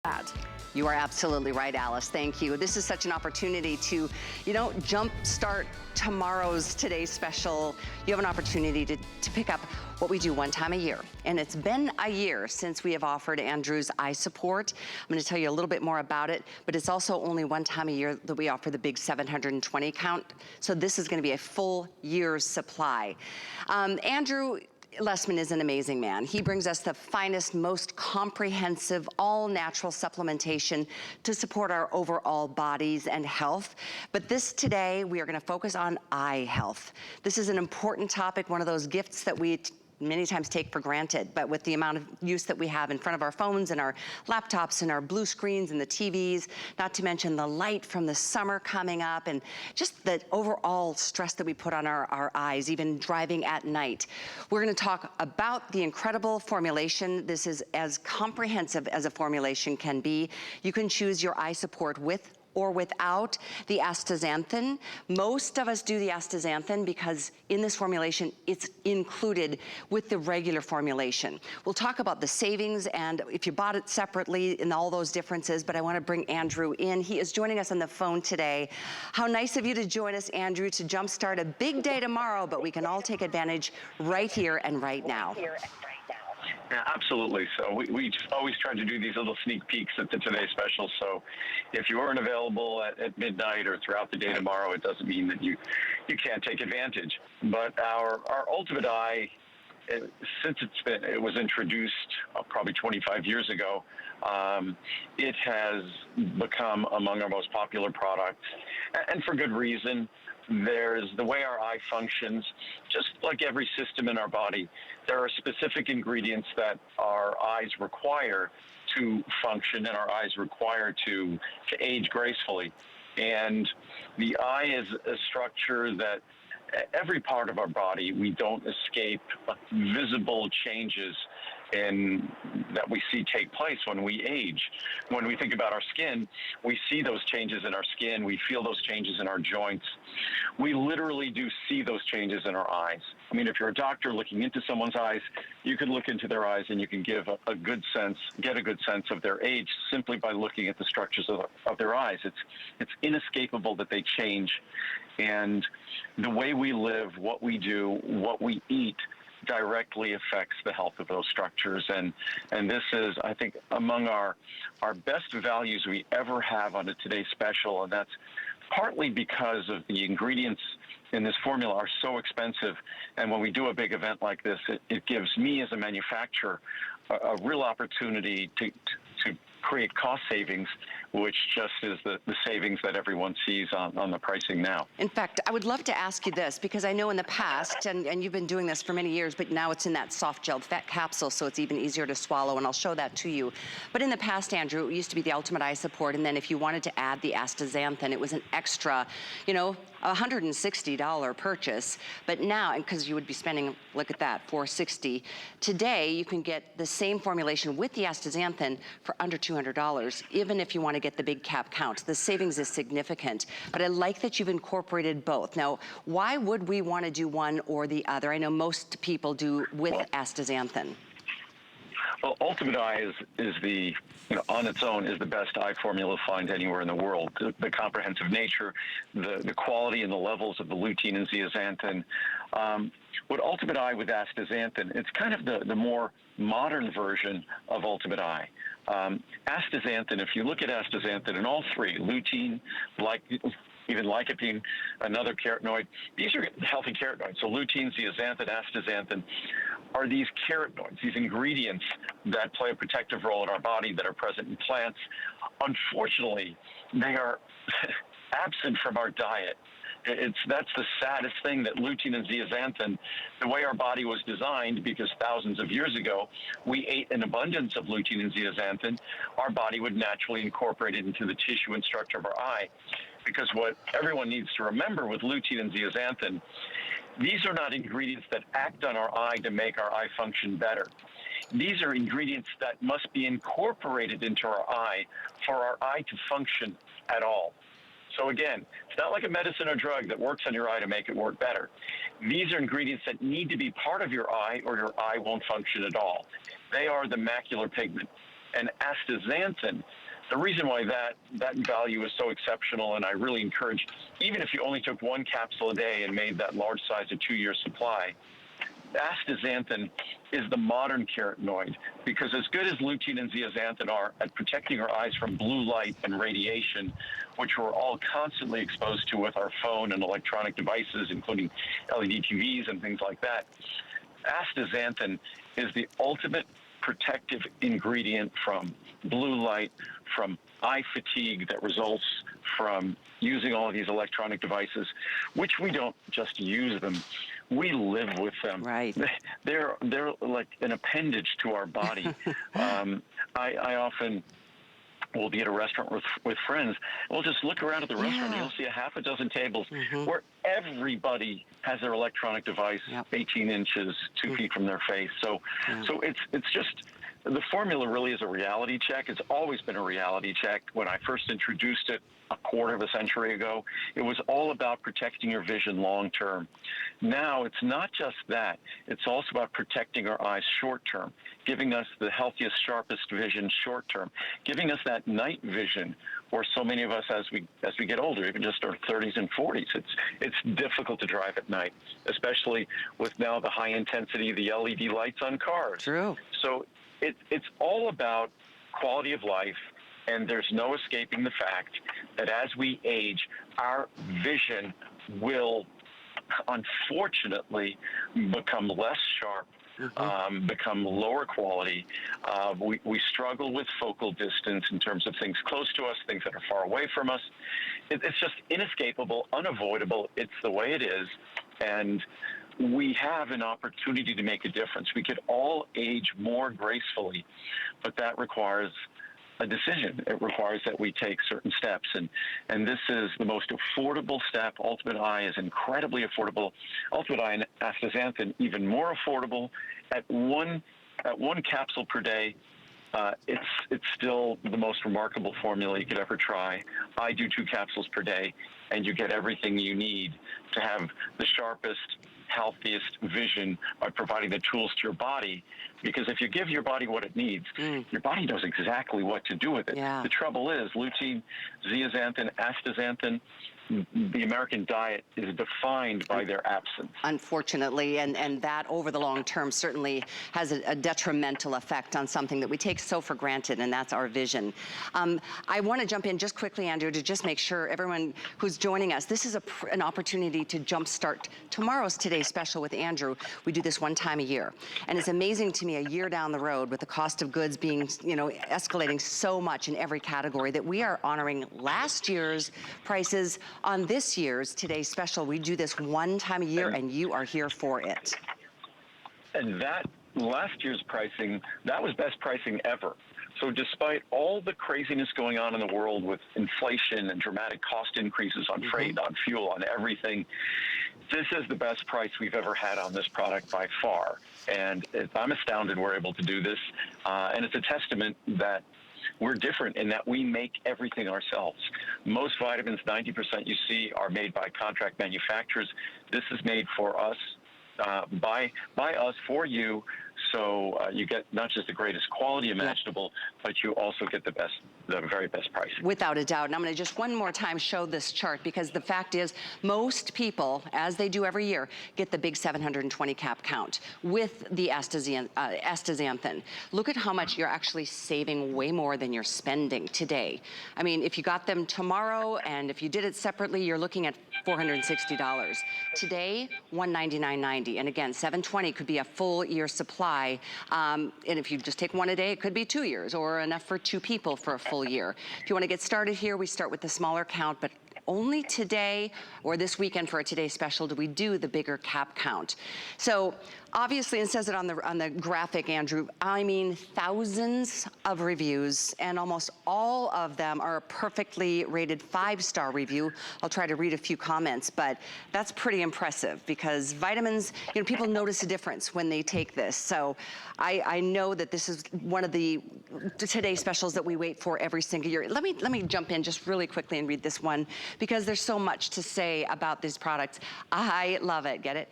that. You are absolutely right, Alice. Thank you. This is such an opportunity to, jumpstart today's special. You have an opportunity to pick up what we do one time a year. And it's been a year since we have offered Andrew's eye support. I'm gonna tell you a little bit more about it, but it's also only one time a year that we offer the big 720 count. So this is gonna be a full year's supply. Andrew Lessman is an amazing man. He brings us the finest, most comprehensive, all-natural supplementation to support our overall bodies and health. But today, we are gonna focus on eye health. This is an important topic, one of those gifts that we many times take for granted, but with the amount of use that we have in front of our phones and our laptops and our blue screens and the TVs, not to mention the light from the summer coming up and just the overall stress that we put on our eyes, even driving at night. We're gonna talk about the incredible formulation. This is as comprehensive as a formulation can be. You can choose your eye support with or without the astaxanthin. Most of us do the astaxanthin because in this formulation, it's included with the regular formulation. We'll talk about the savings and if you bought it separately and all those differences, but I wanna bring Andrew in. He is joining us on the phone today. How nice of you to join us, Andrew, to jumpstart a big day tomorrow, but we can all take advantage right here and right now. Yeah, absolutely. So we always try to do these little sneak peeks at the Today Special. So if you aren't available at midnight or throughout the day tomorrow, it doesn't mean that you can't take advantage. But our Ultimate Eye, since it was introduced probably 25 years ago, it has become among our most popular products, and for good reason. There's the way our eye functions, just like every system in our body, there are specific ingredients that our eyes require to function and our eyes require to age gracefully. And the eye is a structure that every part of our body, we don't escape visible changes that we see take place when we age. When we think about our skin, we see those changes in our skin, we feel those changes in our joints. We literally do see those changes in our eyes. I mean, if you're a doctor looking into someone's eyes, you can look into their eyes and you can get a good sense of their age simply by looking at the structures of their eyes. It's inescapable that they change. And the way we live, what we do, what we eat, directly affects the health of those structures. And this is, I think, among our best values we ever have on a Today Special, and that's partly because of the ingredients in this formula are so expensive. And when we do a big event like this, it gives me as a manufacturer a real opportunity to create cost savings, which just is the savings that everyone sees on the pricing now. In fact, I would love to ask you this, because I know in the past, and you've been doing this for many years, but now it's in that soft gelled fat capsule, so it's even easier to swallow, and I'll show that to you. But in the past, Andrew, it used to be the Ultimate Eye Support, and then if you wanted to add the astaxanthin, it was an extra, $160 purchase. But now, and because you would be spending, look at that, $460. Today, you can get the same formulation with the astaxanthin for under $200, even if you want to get the big cap count. The savings is significant, but I like that you've incorporated both. Now, why would we want to do one or the other? I know most people do with astaxanthin. Well, Ultimate Eye is the, on its own, is the best eye formula find anywhere in the world. The comprehensive nature, the quality and the levels of the lutein and zeaxanthin. With Ultimate Eye with astaxanthin, it's kind of the more modern version of Ultimate Eye. Astaxanthin, if you look at astaxanthin in all three, lutein, even lycopene, another carotenoid, these are healthy carotenoids. So lutein, zeaxanthin, astaxanthin are these carotenoids, these ingredients that play a protective role in our body that are present in plants. Unfortunately, they are absent from our diet. That's the saddest thing, that lutein and zeaxanthin, the way our body was designed, because thousands of years ago, we ate an abundance of lutein and zeaxanthin, our body would naturally incorporate it into the tissue and structure of our eye. Because what everyone needs to remember with lutein and zeaxanthin, these are not ingredients that act on our eye to make our eye function better. These are ingredients that must be incorporated into our eye for our eye to function at all. So again, it's not like a medicine or drug that works on your eye to make it work better. These are ingredients that need to be part of your eye or your eye won't function at all. They are the macular pigment. And astaxanthin, the reason why that value is so exceptional, and I really encourage, even if you only took one capsule a day and made that large size a 2-year supply, astaxanthin is the modern carotenoid, because as good as lutein and zeaxanthin are at protecting our eyes from blue light and radiation, which we're all constantly exposed to with our phone and electronic devices, including LED TVs and things like that, astaxanthin is the ultimate protective ingredient from blue light, from eye fatigue that results from using all of these electronic devices, which we don't just use them, we live with them. Right. They're like an appendage to our body. I often will be at a restaurant with friends. We'll just look around at the restaurant. You'll see a half a dozen tables where everybody has their electronic device 18 inches, 2 feet from their face. So it's just, the formula really is a reality check. It's always been a reality check. When I first introduced it a quarter of a century ago, it was all about protecting your vision long term. Now it's not just that. It's also about protecting our eyes short term, giving us the healthiest, sharpest vision short term, giving us that night vision where so many of us as we get older, even just our 30s and 40s, it's difficult to drive at night, especially with now the high intensity, the LED lights on cars. True. So it's all about quality of life, and there's no escaping the fact that as we age, our vision will unfortunately become less sharp, become lower quality. We struggle with focal distance in terms of things close to us, things that are far away from us. It's just inescapable, unavoidable. It's the way it is. And we have an opportunity to make a difference. We could all age more gracefully, but that requires a decision. It requires that we take certain steps, and this is the most affordable step. Ultimate Eye is incredibly affordable. Ultimate Eye and astaxanthin even more affordable. At one capsule per day, it's still the most remarkable formula you could ever try. I do 2 capsules per day, and you get everything you need to have the sharpest, healthiest vision by providing the tools to your body. Because if you give your body what it needs, your body knows exactly what to do with it. Yeah. The trouble is, lutein, zeaxanthin, astaxanthin, the American diet is defined by their absence. Unfortunately, and that over the long term certainly has a detrimental effect on something that we take so for granted, and that's our vision. I want to jump in just quickly, Andrew, to just make sure everyone who's joining us, this is an opportunity to jumpstart tomorrow's Today Special with Andrew. We do this one time a year, and it's amazing to me a year down the road with the cost of goods being, escalating so much in every category that we are honoring last year's prices on this year's Today Special. We do this one time a year, and you are here for it. And that last year's pricing, that was best pricing ever. So despite all the craziness going on in the world with inflation and dramatic cost increases on freight, on fuel, on everything, this is the best price we've ever had on this product by far. And I'm astounded we're able to do this. And it's a testament that we're different in that we make everything ourselves. Most vitamins, 90% you see, are made by contract manufacturers. This is made for us, by us, for you. So you get not just the greatest quality imaginable, but you also get the very best price. Without a doubt. And I'm going to just one more time show this chart, because the fact is most people, as they do every year, get the big 720 cap count with the astaxanthin. Look at how much you're actually saving, way more than you're spending today. I mean, if you got them tomorrow and if you did it separately, you're looking at $460. Today, $199.90. And again, 720 could be a full year supply. And if you just take one a day, it could be 2 years, or enough for 2 people for a full year. If you want to get started here, we start with the smaller count, but only today or this weekend for a Today Special do we do the bigger cap count. So obviously, it says it on the graphic, Andrew, I mean thousands of reviews, and almost all of them are a perfectly rated 5-star review. I'll try to read a few comments, but that's pretty impressive, because vitamins, people notice a difference when they take this. So I know that this is one of the Today Specials that we wait for every single year. Let me jump in just really quickly and read this one. because there's so much to say about these products. I love it, get it?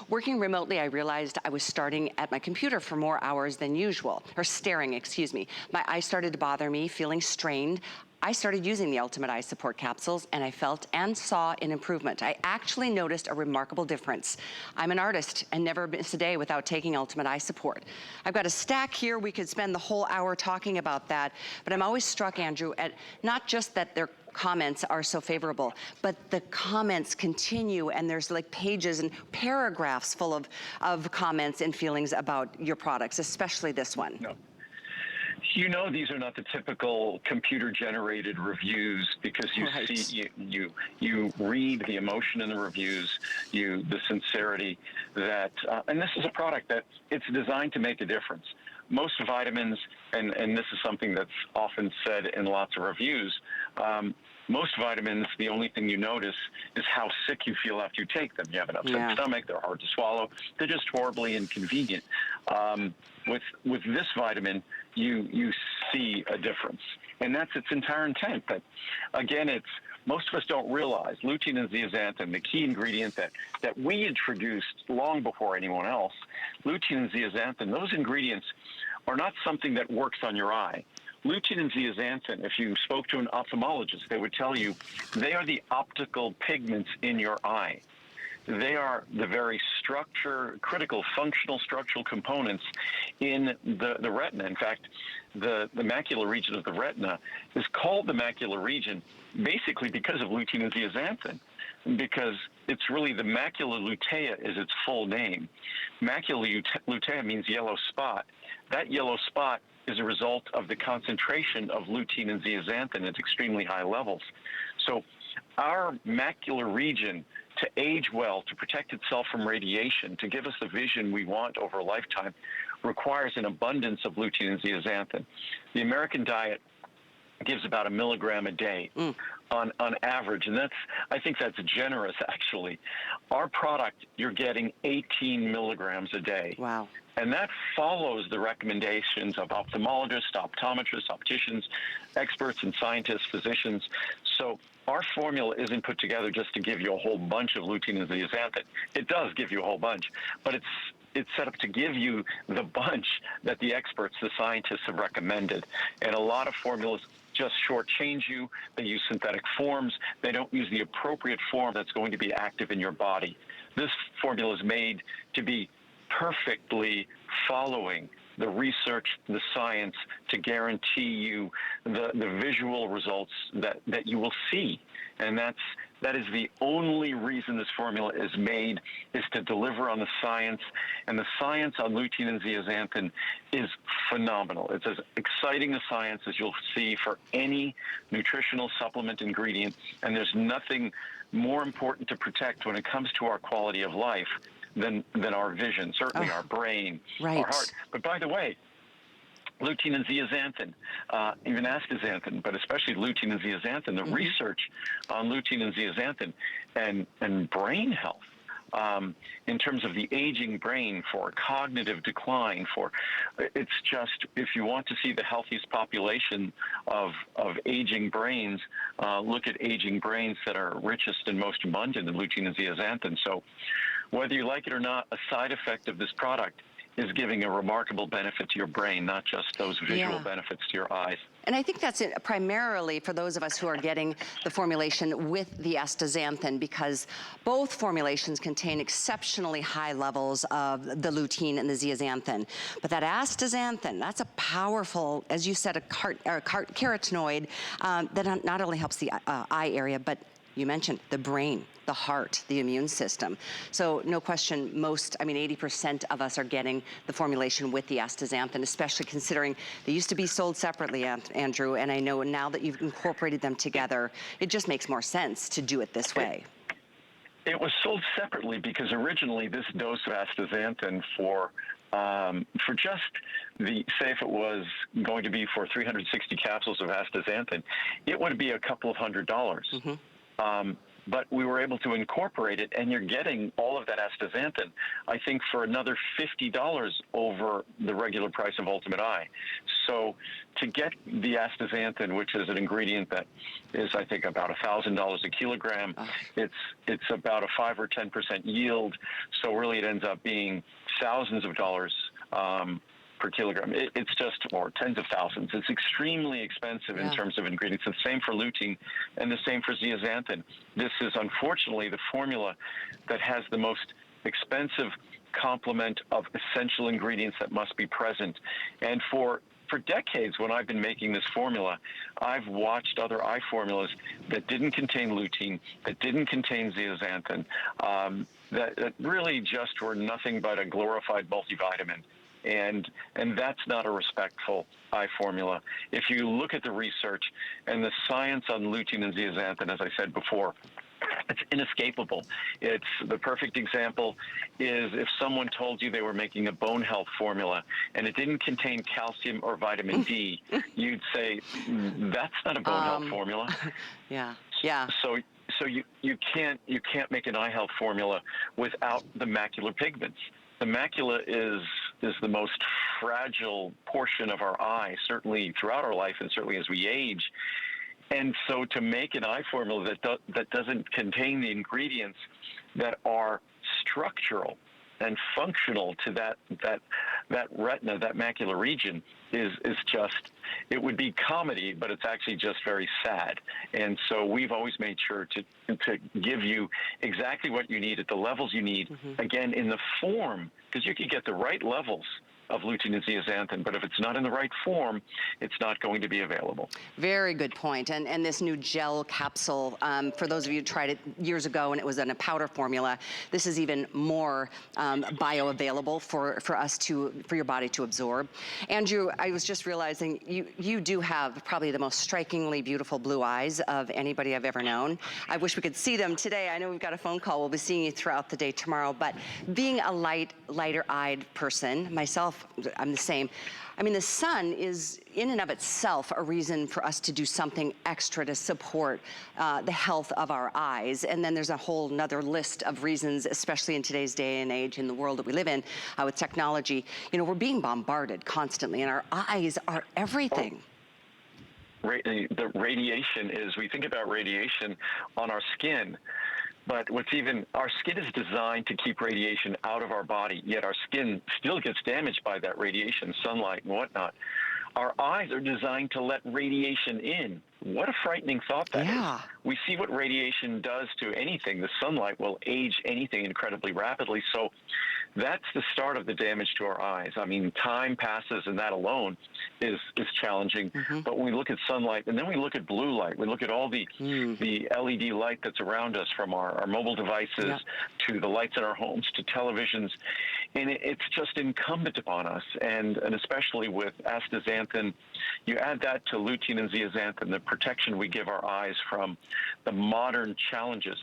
Working remotely, I realized I was starting at my computer for more hours than usual, or staring, excuse me. My eyes started to bother me, feeling strained. I started using the Ultimate Eye Support capsules, and I felt and saw an improvement. I actually noticed a remarkable difference. I'm an artist and never miss a day without taking Ultimate Eye Support. I've got a stack here. We could spend the whole hour talking about that, but I'm always struck, Andrew, at not just that their comments are so favorable, but the comments continue, and there's like pages and paragraphs full of comments and feelings about your products, especially this one. No. You know, these are not the typical computer-generated reviews, because you see, you read the emotion in the reviews, the sincerity that, and this is a product that it's designed to make a difference. Most vitamins, and this is something that's often said in lots of reviews, most vitamins, the only thing you notice is how sick you feel after you take them. You have an upset stomach, they're hard to swallow, they're just horribly inconvenient. With this vitamin, you see a difference. And that's its entire intent. But again, most of us don't realize lutein and zeaxanthin, the key ingredient that we introduced long before anyone else. Lutein and zeaxanthin, those ingredients are not something that works on your eye. Lutein and zeaxanthin, if you spoke to an ophthalmologist, they would tell you they are the optical pigments in your eye. They are the very critical functional structural components in the retina. In fact, the macular region of the retina is called the macular region basically because of lutein and zeaxanthin, because it's really the macula lutea is its full name. Macula lutea means yellow spot. That yellow spot is a result of the concentration of lutein and zeaxanthin at extremely high levels. So our macular region, to age well, to protect itself from radiation, to give us the vision we want over a lifetime, requires an abundance of lutein and zeaxanthin. The American diet gives about 1 milligram a day on average, and I think that's generous, actually. Our product, you're getting 18 milligrams a day. Wow. And that follows the recommendations of ophthalmologists, optometrists, opticians, experts and scientists, physicians. So our formula isn't put together just to give you a whole bunch of lutein and zeaxanthin. It does give you a whole bunch, but it's set up to give you the bunch that the experts, the scientists have recommended. And a lot of formulas just shortchange you. They use synthetic forms. They don't use the appropriate form that's going to be active in your body. This formula is made to be perfectly following the research, the science, to guarantee you the visual results that you will see. And that is the only reason this formula is made, is to deliver on the science. And the science on lutein and zeaxanthin is phenomenal. It's as exciting a science as you'll see for any nutritional supplement ingredient. And there's nothing more important to protect when it comes to our quality of life than our vision, certainly our brain, our heart. But by the way, lutein and zeaxanthin, even astaxanthin, but especially lutein and zeaxanthin, the research on lutein and zeaxanthin and brain health, in terms of the aging brain, for cognitive decline, it's just, if you want to see the healthiest population of aging brains, look at aging brains that are richest and most abundant in lutein and zeaxanthin. So whether you like it or not, a side effect of this product is giving a remarkable benefit to your brain, not just those visual benefits to your eyes. And I think that's it primarily for those of us who are getting the formulation with the astaxanthin, because both formulations contain exceptionally high levels of the lutein and the zeaxanthin. But that astaxanthin, that's a powerful, as you said, a carotenoid that not only helps the eye area, but you mentioned the brain, the heart, the immune system. So no question, 80% of us are getting the formulation with the astaxanthin, especially considering they used to be sold separately, Andrew, and I know now that you've incorporated them together, it just makes more sense to do it this way. It was sold separately because originally this dose of astaxanthin for just say if it was going to be for 360 capsules of astaxanthin, it would be a couple of $100. but we were able to incorporate it, and you're getting all of that astaxanthin, I think, for another $50 over the regular price of Ultimate Eye. So to get the astaxanthin, which is an ingredient that is, I think, about $1,000 a kilogram, it's about a 5 or 10% yield. So really, it ends up being thousands of dollars per kilogram. It's just, or tens of thousands. It's extremely expensive in terms of ingredients. The same for lutein and the same for zeaxanthin. This is unfortunately the formula that has the most expensive complement of essential ingredients that must be present. And for decades, when I've been making this formula, I've watched other eye formulas that didn't contain lutein, that didn't contain zeaxanthin, that really just were nothing but a glorified multivitamin. And that's not a respectful eye formula. If you look at the research and the science on lutein and zeaxanthin, as I said before, it's inescapable. It's the perfect example is if someone told you they were making a bone health formula and it didn't contain calcium or vitamin D, you'd say, that's not a bone health formula. Yeah. So you can't make an eye health formula without the macular pigments. The macula is the most fragile portion of our eye, certainly throughout our life and certainly as we age. And so to make an eye formula that doesn't contain the ingredients that are structural and functional to that retina, that macular region, is just, it would be comedy, but it's actually just very sad. And so we've always made sure to give you exactly what you need at the levels you need, again, in the form, because you can get the right levels of lutein and zeaxanthin, but if it's not in the right form, it's not going to be available. Very good point. And this new gel capsule, for those of you who tried it years ago and it was in a powder formula, this is even more bioavailable for your body to absorb. Andrew, I was just realizing you do have probably the most strikingly beautiful blue eyes of anybody I've ever known. I wish we could see them today. I know we've got a phone call. We'll be seeing you throughout the day tomorrow, but being a lighter-eyed person, myself, I'm the same. I mean, the sun is in and of itself a reason for us to do something extra to support the health of our eyes. And then there's a whole nother list of reasons, especially in today's day and age in the world that we live in with technology. You know, we're being bombarded constantly and our eyes are everything. The radiation is, we think about radiation on our skin, but our skin is designed to keep radiation out of our body, yet our skin still gets damaged by that radiation, sunlight and whatnot. Our eyes are designed to let radiation in. What a frightening thought that is. We see what radiation does to anything. The sunlight will age anything incredibly rapidly. So that's the start of the damage to our eyes. I mean, time passes and that alone is challenging. But when we look at sunlight and then we look at blue light, we look at all the LED light that's around us, from our mobile devices to the lights in our homes to televisions. And it's just incumbent upon us, and especially with astaxanthin, you add that to lutein and zeaxanthin, the protection we give our eyes from the modern challenges.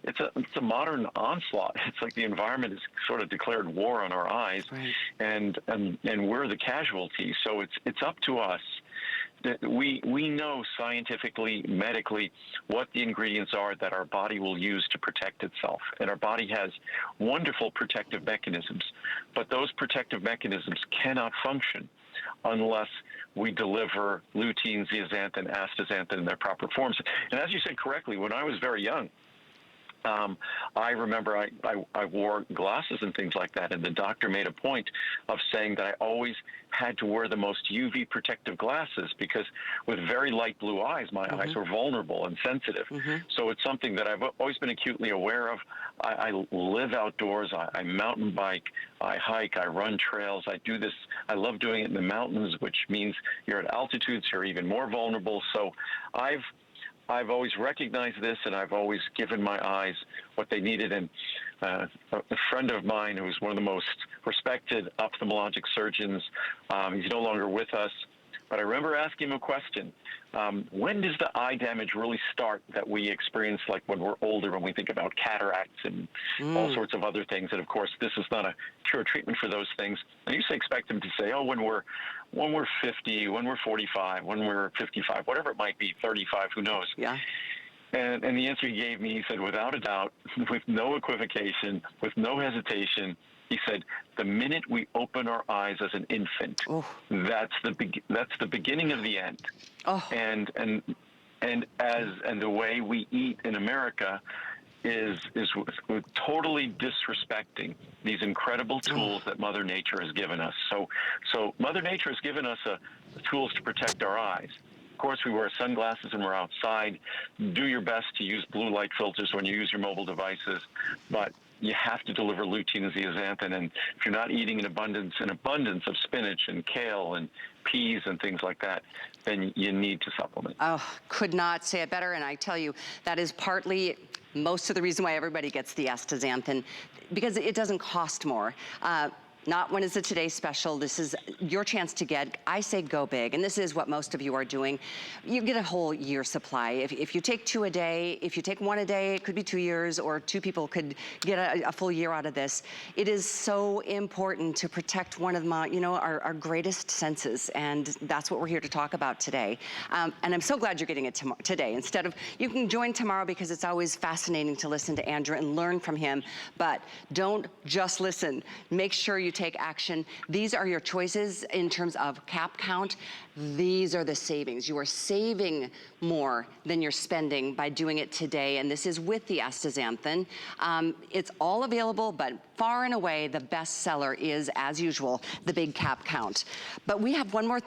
It's a modern onslaught. It's like the environment has sort of declared war on our eyes, and we're the casualty. So it's up to us. We know scientifically, medically, what the ingredients are that our body will use to protect itself. And our body has wonderful protective mechanisms, but those protective mechanisms cannot function unless we deliver lutein, zeaxanthin, astaxanthin in their proper forms. And as you said correctly, when I was very young, I remember I wore glasses and things like that, and the doctor made a point of saying that I always had to wear the most UV protective glasses because with very light blue eyes, my eyes were vulnerable and sensitive. So it's something that I've always been acutely aware of. I live outdoors. I mountain bike. I hike. I run trails. I do this. I love doing it in the mountains, which means you're at altitudes, you're even more vulnerable. So I've always recognized this, and I've always given my eyes what they needed. And a friend of mine who's one of the most respected ophthalmologic surgeons, he's no longer with us, but I remember asking him a question. When does the eye damage really start that we experience, like when we're older, when we think about cataracts and all sorts of other things? And of course, this is not a cure treatment for those things. I used to expect him to say, oh, when we're 50, when we're 45, when we're 55, whatever it might be, 35, who knows? And the answer he gave me, he said, without a doubt, with no equivocation, with no hesitation, he said, the minute we open our eyes as an infant, that's the beginning of the end. And the way we eat in America is we're totally disrespecting these incredible tools that Mother Nature has given us. So Mother Nature has given us tools to protect our eyes. Of course, we wear sunglasses and we're outside. Do your best to use blue light filters when you use your mobile devices, but you have to deliver lutein and zeaxanthin. And if you're not eating an abundance of spinach and kale and peas and things like that, then you need to supplement. Oh, could not say it better. And I tell you, that is partly most of the reason why everybody gets the Astaxanthin, because it doesn't cost more. Not when it's a Today Special. This is your chance to get, I say go big, and this is what most of you are doing. You get a whole year supply. If you take 2 a day, if you take 1 a day, it could be 2 years, or 2 people could get a full year out of this. It is so important to protect one of my, our greatest senses, and that's what we're here to talk about today. And I'm so glad you're getting it today. Instead of, you can join tomorrow because it's always fascinating to listen to Andrew and learn from him, but don't just listen. Make sure you take action. These are your choices in terms of cap count. These are the savings. You are saving more than you're spending by doing it today, and this is with the Astaxanthin. It's all available, but far and away the best seller is, as usual, the big cap count. But we have one more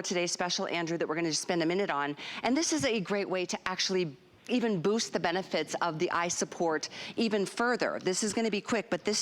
Today Special, Andrew, that we're going to spend a minute on, and this is a great way to actually even boost the benefits of the eye support even further. This is going to be quick, but this